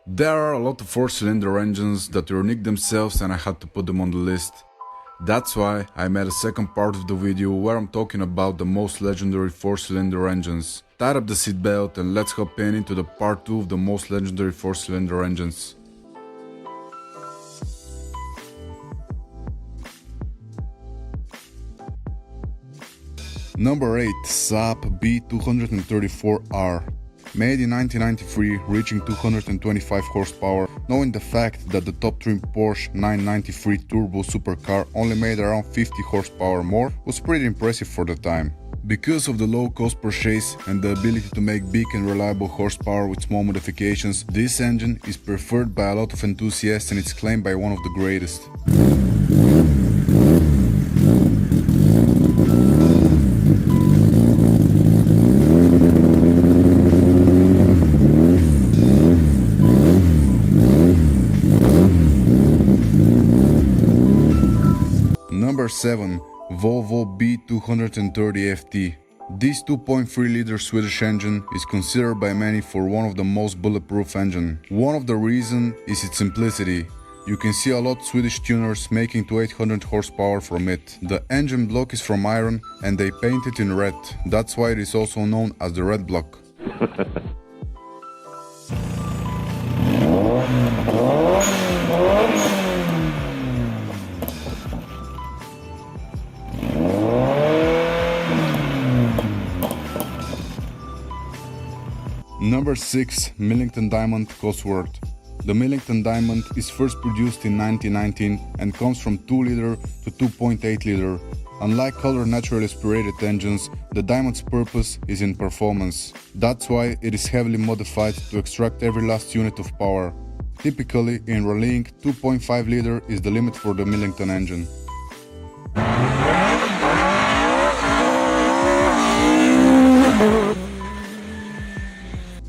There are a lot of 4-cylinder engines that are unique themselves and I had to put them on the list. That's why I made a second part of the video where I'm talking about the most legendary 4-cylinder engines. Tie up the seatbelt and let's hop into the part 2 of the most legendary 4-cylinder engines. Number 8. Saab B234R. Made in 1993, reaching 225 horsepower, knowing the fact that the top trim Porsche 993 turbo supercar only made around 50 horsepower more was pretty impressive for the time. Because of the low cost purchase and the ability to make big and reliable horsepower with small modifications, this engine is preferred by a lot of enthusiasts and it's claimed by one of the greatest. Number 7. Volvo B 230 FT. This 2.3-liter Swedish engine is considered by many for one of the most bulletproof engines. One of the reasons is its simplicity. You can see a lot of Swedish tuners making to 800 horsepower from it. The engine block is from iron and they paint it in red. That's why it is also known as the red block. Number 6. Millington Diamond Cosworth. The Millington Diamond is first produced in 1919 and comes from 2-liter to 2.8-liter. Unlike other naturally aspirated engines, the Diamond's purpose is in performance. That's why it is heavily modified to extract every last unit of power. Typically, in rallying, 2.5-liter is the limit for the Millington engine.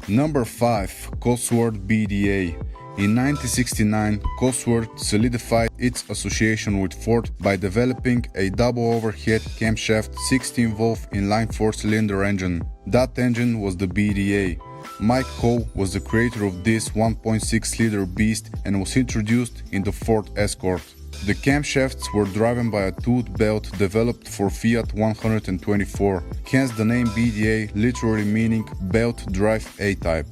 Number 5. Cosworth BDA. In 1969, Cosworth solidified its association with Ford by developing a double overhead camshaft 16-valve inline 4-cylinder engine. That engine was the BDA. Mike Howe was the creator of this 1.6-liter beast and was introduced in the Ford Escort. The camshafts were driven by a toothed belt developed for Fiat 124, hence the name BDA literally meaning belt drive A-type.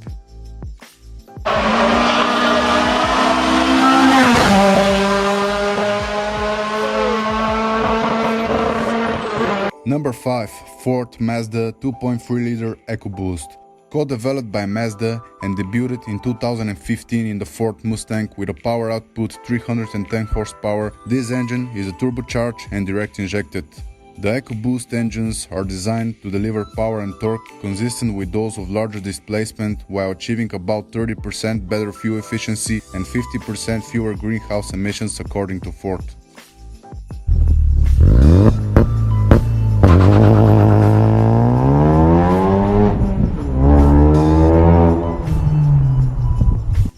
Number 5. Ford Mazda 2.3-liter EcoBoost. Co-developed by Mazda and debuted in 2015 in the Ford Mustang with a power output 310 horsepower, this engine is a turbocharged and direct injected. The EcoBoost engines are designed to deliver power and torque consistent with those of larger displacement while achieving about 30% better fuel efficiency and 50% fewer greenhouse emissions according to Ford.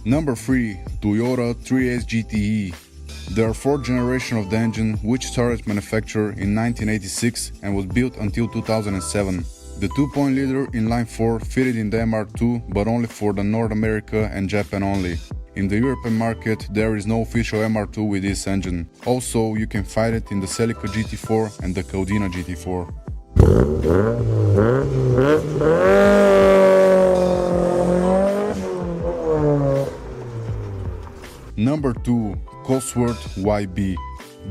Number 3. Toyota 3S GTE. There are 4th generation of the engine, which started manufacture in 1986 and was built until 2007. The 2.0-liter inline 4 fitted in the MR2, but only for the North America and Japan only. In the European market, there is no official MR2 with this engine. Also, you can find it in the Celica GT4 and the Caudina GT4. Number 2. Cosworth YB.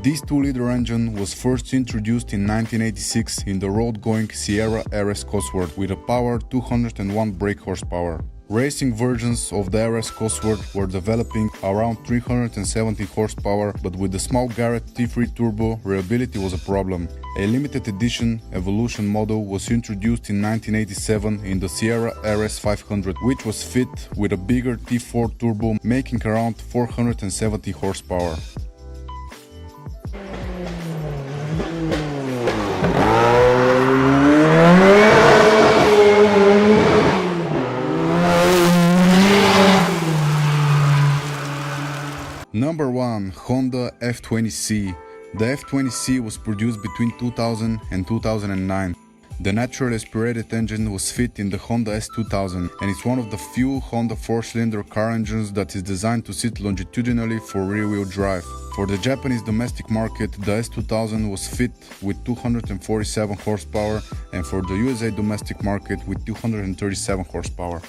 This 2-liter engine was first introduced in 1986 in the road-going Sierra RS Cosworth with a power 201 brake horsepower. Racing versions of the RS Cosworth were developing around 370 horsepower, but with the small Garrett T3 turbo, reliability was a problem. A limited edition Evolution model was introduced in 1987 in the Sierra RS 500, which was fit with a bigger T4 turbo, making around 470 horsepower. Number 1. Honda F20C. The F20C was produced between 2000 and 2009. The naturally aspirated engine was fit in the Honda S2000 and it's one of the few Honda 4-cylinder car engines that is designed to sit longitudinally for rear-wheel drive. For the Japanese domestic market, the S2000 was fit with 247 horsepower and for the USA domestic market with 237 horsepower.